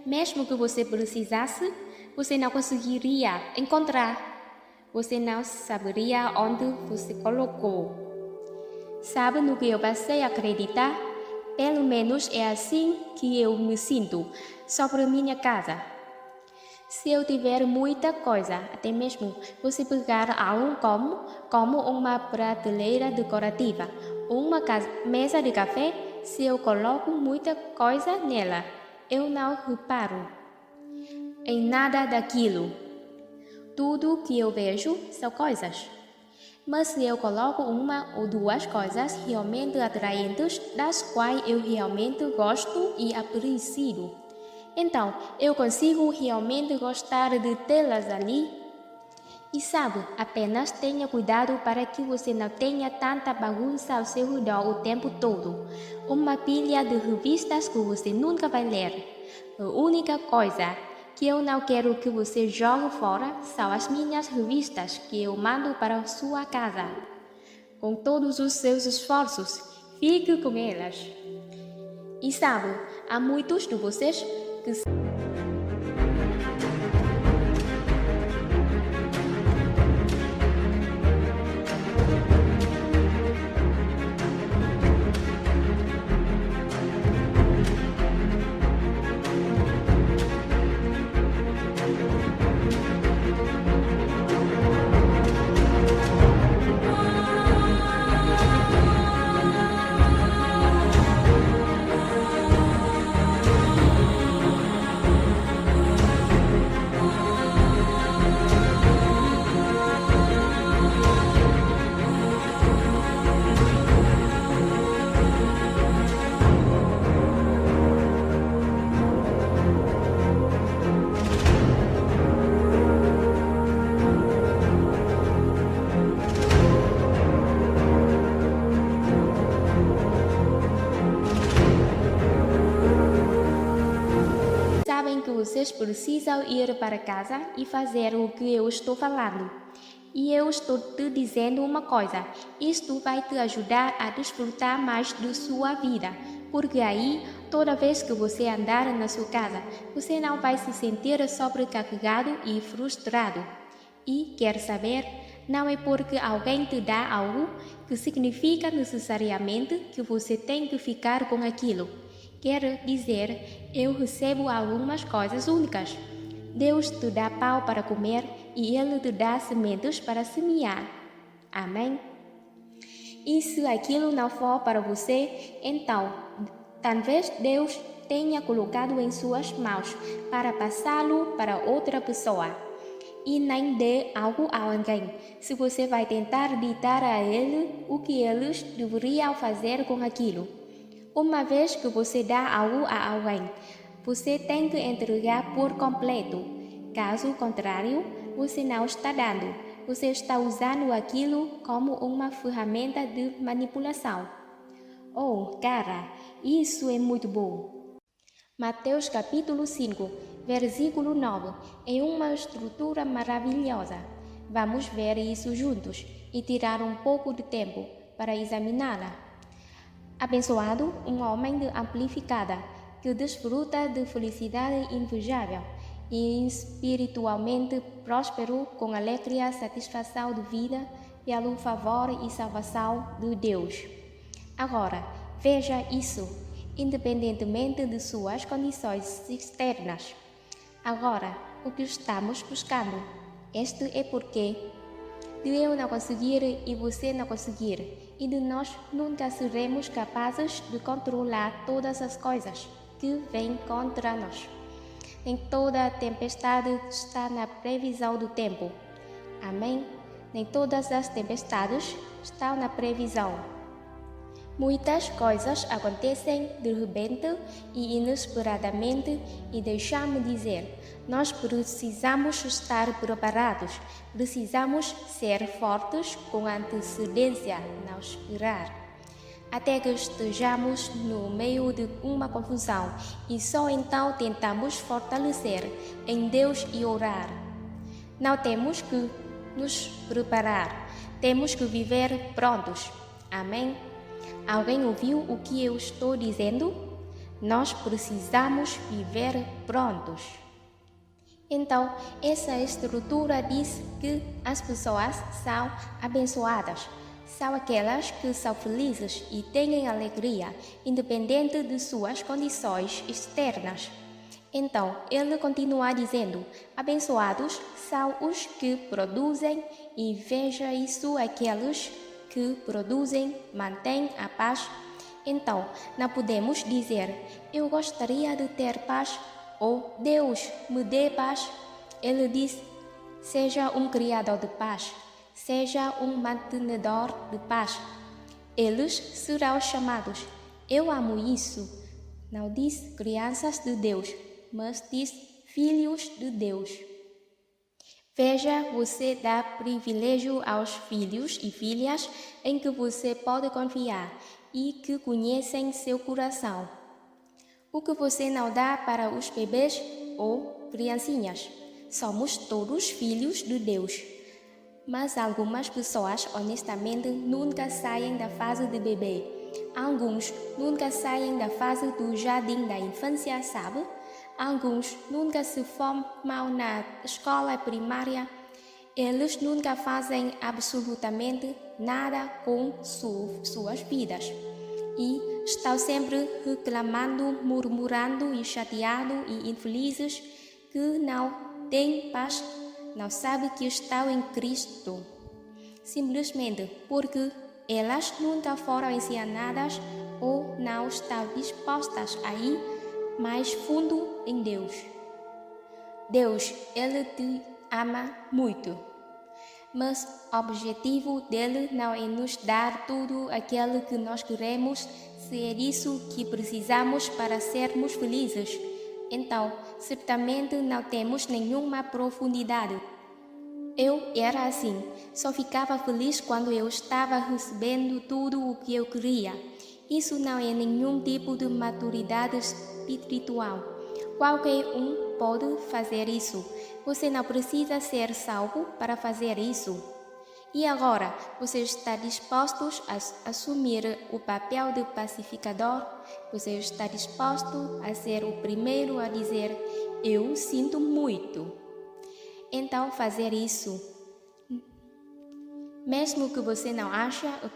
Mesmo que você precisasse, você não conseguiria encontrar. Você não saberia onde você colocou. Sabe no que eu passei a acreditar? Pelo menos é assim que eu me sinto sobre minha casa. Se eu tiver muita coisa, até mesmo você pegar algo como uma prateleira decorativa ou uma mesa de café, se eu coloco muita coisa nela, eu não reparo em nada daquilo. Tudo que eu vejo são coisas. Mas se eu coloco uma ou duas coisas realmente atraentes, das quais eu realmente gosto e aprecio, então eu consigo realmente gostar de tê-las ali. E sabe, apenas tenha cuidado para que você não tenha tanta bagunça ao seu redor o tempo todo. Uma pilha de revistas que você nunca vai ler. A única coisa que eu não quero que você jogue fora são as minhas revistas que eu mando para a sua casa. Com todos os seus esforços, fique com elas. E sabe, há muitos de vocês que sabem que vocês precisam ir para casa e fazer o que eu estou falando. E eu estou te dizendo uma coisa: isto vai te ajudar a desfrutar mais de sua vida, porque aí, toda vez que você andar na sua casa, você não vai se sentir sobrecarregado e frustrado. E quer saber? Não é porque alguém te dá algo que significa necessariamente que você tem que ficar com aquilo. Quer dizer, eu recebo algumas coisas únicas. Deus te dá pão para comer e Ele te dá sementes para semear. Amém? E se aquilo não for para você, então, talvez Deus tenha colocado em suas mãos para passá-lo para outra pessoa. E nem dê algo a alguém, se você vai tentar ditar a ele o que eles deveriam fazer com aquilo. Uma vez que você dá algo a alguém, você tem que entregar por completo. Caso contrário, você não está dando. Você está usando aquilo como uma ferramenta de manipulação. Oh, cara, isso é muito bom. Mateus capítulo 5, versículo 9, é uma estrutura maravilhosa. Vamos ver isso juntos e tirar um pouco de tempo para examiná-la. Abençoado, um homem de amplificada, que desfruta de felicidade invejável e espiritualmente próspero com alegria, satisfação de vida pelo favor e salvação de Deus. Agora, veja isso, independentemente de suas condições externas. Agora, o que estamos buscando? Este é porque de eu não conseguir e você não conseguir, e de nós nunca seremos capazes de controlar todas as coisas que vêm contra nós. Nem toda tempestade está na previsão do tempo. Amém? Nem todas as tempestades estão na previsão. Muitas coisas acontecem de repente e inesperadamente e deixa-me dizer, nós precisamos estar preparados, precisamos ser fortes com antecedência, não esperar. Até que estejamos no meio de uma confusão e só então tentamos fortalecer em Deus e orar. Não temos que nos preparar, temos que viver prontos. Amém? Alguém ouviu o que eu estou dizendo? Nós precisamos viver prontos. Então, essa estrutura diz que as pessoas são abençoadas. São aquelas que são felizes e têm alegria, independente de suas condições externas. Então, ele continua dizendo, abençoados são os que produzem e veja isso aqueles que produzem, mantêm a paz. Então, não podemos dizer, eu gostaria de ter paz ou Deus me dê paz. Ele diz, seja um criador de paz, seja um mantenedor de paz. Eles serão chamados. Eu amo isso. Não diz crianças de Deus, mas diz filhos de Deus. Veja, você dá privilégio aos filhos e filhas em que você pode confiar e que conhecem seu coração. O que você não dá para os bebês ou criancinhas. Somos todos filhos de Deus. Mas algumas pessoas, honestamente, nunca saem da fase de bebê. Alguns nunca saem da fase do jardim da infância, sabe? Alguns nunca se formam na escola primária. Eles nunca fazem absolutamente nada com suas vidas. E estão sempre reclamando, murmurando e chateados e infelizes que não têm paz, não sabem que estão em Cristo. Simplesmente porque elas nunca foram ensinadas ou não estão dispostas a ir mais fundo em Deus. Deus, Ele te ama muito, mas o objetivo dele não é nos dar tudo aquilo que nós queremos, se é isso que precisamos para sermos felizes. Então, certamente não temos nenhuma profundidade. Eu era assim, só ficava feliz quando eu estava recebendo tudo o que eu queria. Isso não é nenhum tipo de maturidade espiritual. Qualquer um pode fazer isso. Você não precisa ser salvo para fazer isso. E agora, você está disposto a assumir o papel de pacificador? Você está disposto a ser o primeiro a dizer, eu sinto muito. Então, fazer isso. Mesmo que você não ache, a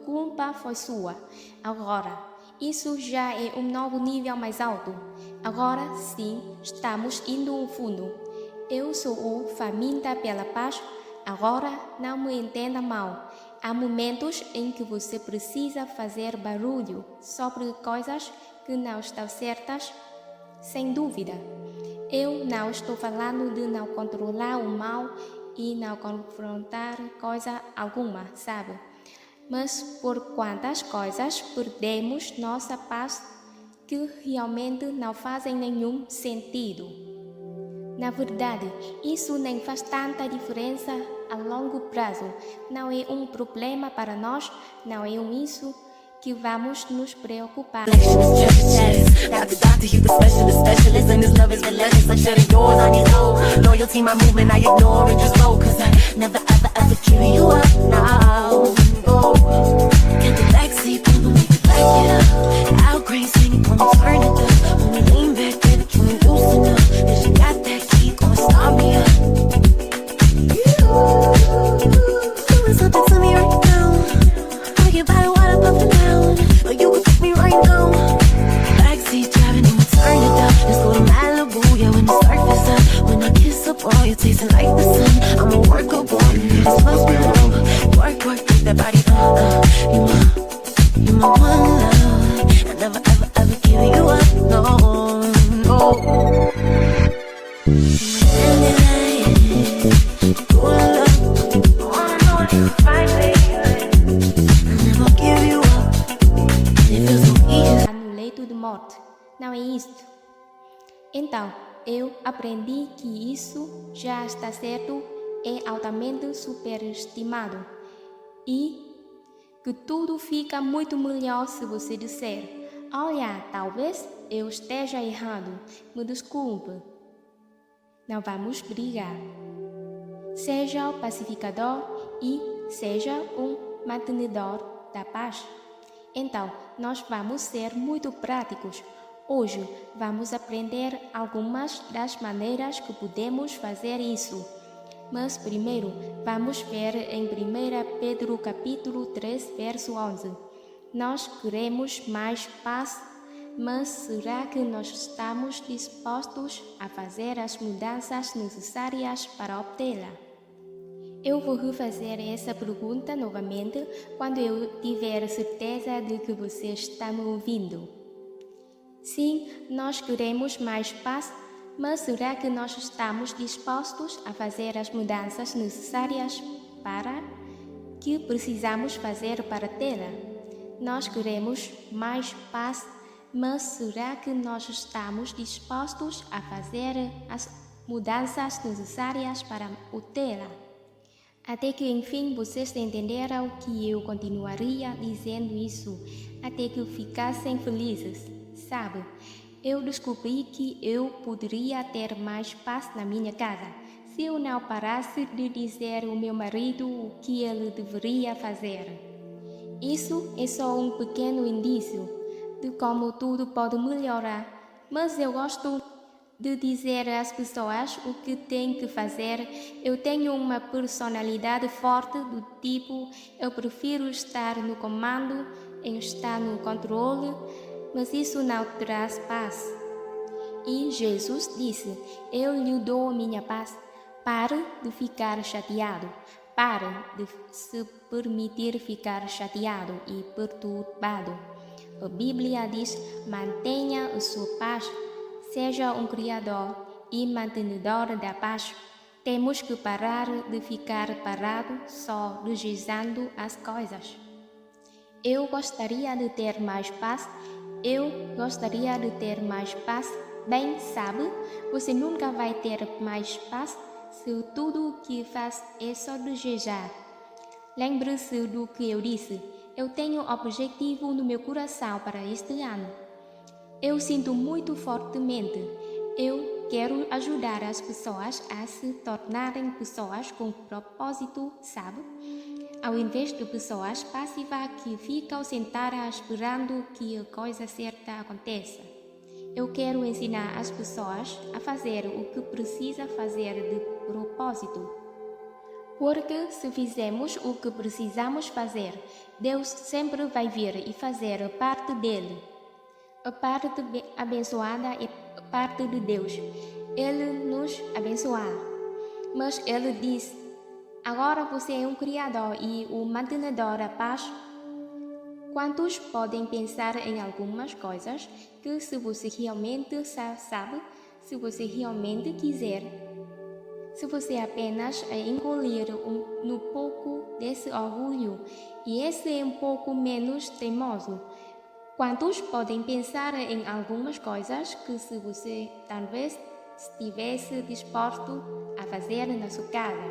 culpa foi sua. Agora, isso já é um novo nível mais alto. Agora sim, estamos indo ao fundo. Eu sou o faminta pela paz. Agora, não me entenda mal. Há momentos em que você precisa fazer barulho sobre coisas que não estão certas, sem dúvida. Eu não estou falando de não controlar o mal e não confrontar coisa alguma, sabe? Mas por quantas coisas perdemos nossa paz que realmente não fazem nenhum sentido. Na verdade, isso nem faz tanta diferença a longo prazo. Não é um problema para nós, não é isso que vamos nos preocupar. morte. Não é isto. Então, eu aprendi que isso já está certo, é altamente superestimado e que tudo fica muito melhor se você disser: olha, talvez eu esteja errado, me desculpe. Não vamos brigar. Seja o pacificador e seja um mantenedor da paz. Então, nós vamos ser muito práticos. Hoje vamos aprender algumas das maneiras que podemos fazer isso. Mas primeiro, vamos ver em 1 Pedro capítulo 3, verso 11. Nós queremos mais paz, mas será que nós estamos dispostos a fazer as mudanças necessárias para obtê-la? Eu vou refazer essa pergunta novamente quando eu tiver certeza de que você está me ouvindo. Sim, nós queremos mais paz, mas será que nós estamos dispostos a fazer as mudanças necessárias para que precisamos fazer para tê-la? Nós queremos mais paz, mas será que nós estamos dispostos a fazer as mudanças necessárias para obtê-la? Até que enfim vocês entenderam que eu continuaria dizendo isso, até que ficassem felizes, sabe? Eu descobri que eu poderia ter mais paz na minha casa se eu não parasse de dizer ao meu marido o que ele deveria fazer. Isso é só um pequeno indício de como tudo pode melhorar, mas eu gosto de dizer às pessoas o que têm que fazer. Eu tenho uma personalidade forte do tipo, eu prefiro estar no comando em estar no controle, mas isso não traz paz. E Jesus disse: eu lhe dou a minha paz. Pare de ficar chateado. Pare de se permitir ficar chateado e perturbado. A Bíblia diz: mantenha a sua paz. Seja um criador e mantenedor da paz. Temos que parar de ficar parado só desejando as coisas. Eu gostaria de ter mais paz. Eu gostaria de ter mais paz. Bem, sabe, você nunca vai ter mais paz se tudo o que faz é só desejar. Lembre-se do que eu disse. Eu tenho objetivo no meu coração para este ano. Eu sinto muito fortemente. Eu quero ajudar as pessoas a se tornarem pessoas com propósito, sabe? Ao invés de pessoas passivas que ficam sentadas esperando que a coisa certa aconteça. Eu quero ensinar as pessoas a fazer o que precisa fazer de propósito. Porque se fizermos o que precisamos fazer, Deus sempre vai vir e fazer a parte dele. A parte abençoada é a parte de Deus. Ele nos abençoa. Mas ele diz: agora você é um criador e um mantenedor da paz. Quantos podem pensar em algumas coisas que, se você realmente sabe, se você realmente quiser, se você apenas engolir no pouco desse orgulho e esse é um pouco menos teimoso? Quantos podem pensar em algumas coisas que, se você talvez estivesse disposto a fazer na sua casa,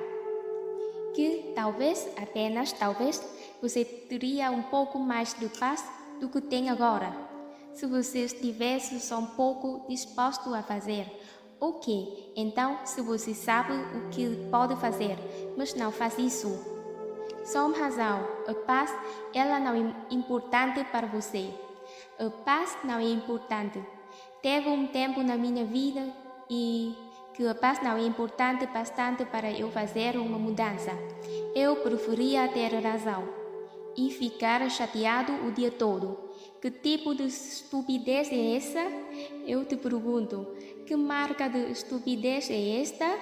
que talvez, apenas talvez, você teria um pouco mais de paz do que tem agora, se você estivesse só um pouco disposto a fazer? Ok, então se você sabe o que pode fazer, mas não faz isso. Só uma razão: a paz, ela não é importante para você. A paz não é importante. Teve um tempo na minha vida e que a paz não é importante bastante para eu fazer uma mudança. Eu preferia ter razão e ficar chateado o dia todo. Que tipo de estupidez é essa? Eu te pergunto, que marca de estupidez é esta?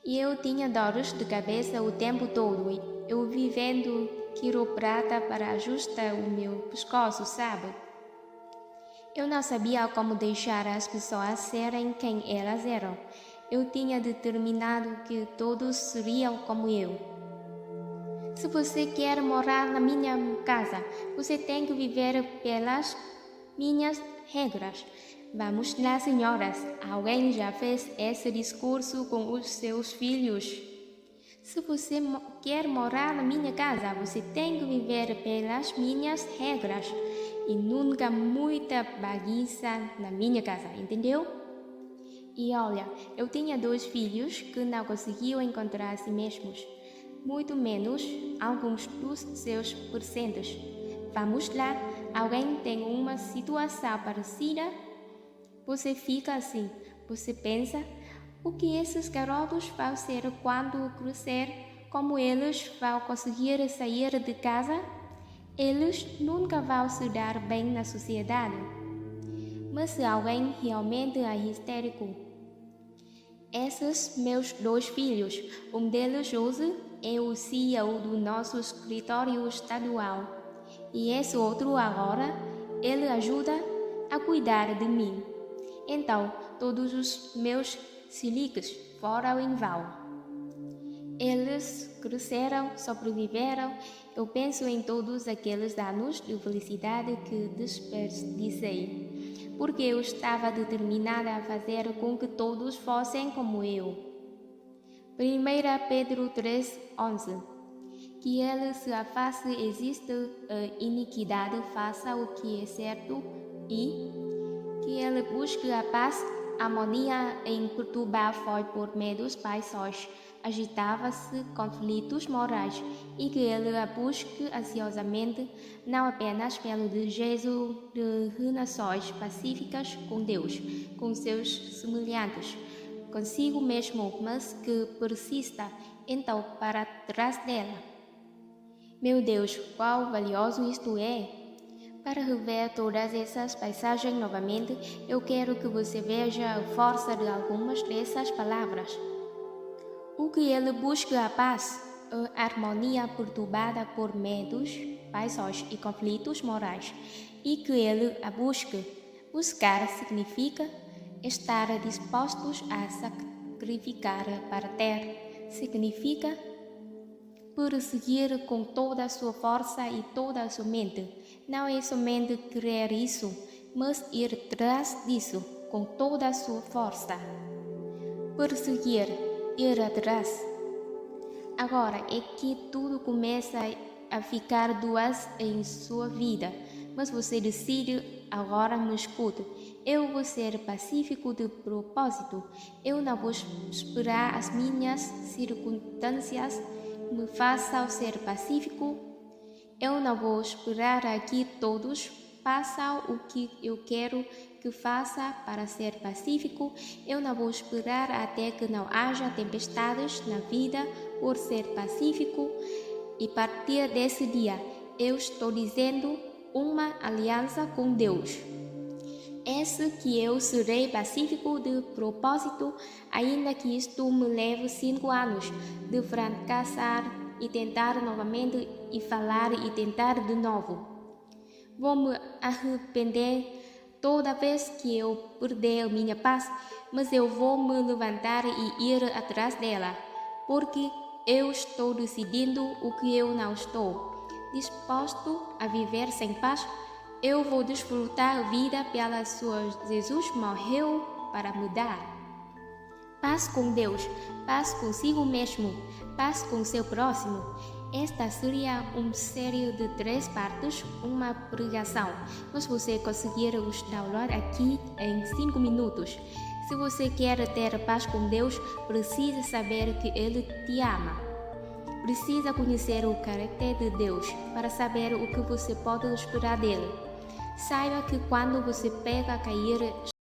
E eu tinha dores de cabeça o tempo todo. Eu vivendo quiroprata para ajustar o meu pescoço, sabe? Eu não sabia como deixar as pessoas serem quem elas eram. Eu tinha determinado que todos seriam como eu. Se você quer morar na minha casa, você tem que viver pelas minhas regras. Vamos lá, senhoras. Alguém já fez esse discurso com os seus filhos? Se você quer morar na minha casa, você tem que viver pelas minhas regras e nunca muita bagunça na minha casa, entendeu? E olha, eu tinha 2 filhos que não conseguiam encontrar a si mesmos, muito menos alguns dos seus porcentos. Vamos lá, alguém tem uma situação parecida? Você fica assim, você pensa, o que esses garotos vão ser quando crescer? Como eles vão conseguir sair de casa? Eles nunca vão se dar bem na sociedade. Mas se alguém realmente é histérico, esses meus 2 filhos, um deles hoje é o CEO do nosso escritório estadual e esse outro agora, ele ajuda a cuidar de mim. Então, todos os meus siliques foram em vão. Eles cresceram, sobreviveram. Eu penso em todos aqueles anos de felicidade que desperdicei, porque eu estava determinada a fazer com que todos fossem como eu. 1 Pedro 3:11. Que ele se afaste, existe a iniquidade, faça o que é certo e que ele busque a paz, a harmonia em perturbar foi por medos paixões, agitava-se conflitos morais e que ele a busque ansiosamente, não apenas pelo desejo de relações pacíficas com Deus, com seus semelhantes, consigo mesmo, mas que persista então para trás dela. Meu Deus, quão valioso isto é! Para rever todas essas paisagens novamente, eu quero que você veja a força de algumas dessas palavras. O que ele busca a paz, a harmonia perturbada por medos, paixões e conflitos morais, e que ele a busque. Buscar significa estar dispostos a sacrificar para ter, significa perseguir com toda a sua força e toda a sua mente. Não é somente querer isso, mas ir atrás disso com toda a sua força. Perseguir, ir atrás. Agora é que tudo começa a ficar doce em sua vida, mas você decide, agora me escute. Eu vou ser pacífico de propósito. Eu não vou esperar as minhas circunstâncias me façam ser pacífico. Eu não vou esperar aqui todos façam o que eu quero que faça para ser pacífico. Eu não vou esperar até que não haja tempestades na vida por ser pacífico. E a partir desse dia, eu estou dizendo uma aliança com Deus. Esse que eu serei pacífico de propósito, ainda que isto me leve 5 anos de fracassar e tentar novamente e falar e tentar de novo. Vou me arrepender toda vez que eu perder a minha paz, mas eu vou me levantar e ir atrás dela, porque eu estou decidindo o que eu não estou disposto a viver sem paz. Eu vou desfrutar a vida pela sua. Jesus morreu para mudar. Paz com Deus, paz consigo mesmo, paz com seu próximo. Esta seria uma série de 3 partes, uma pregação, mas você conseguir os download aqui em 5 minutos. Se você quer ter paz com Deus, precisa saber que Ele te ama. Precisa conhecer o caráter de Deus para saber o que você pode esperar dele. Saiba que quando você pega a cair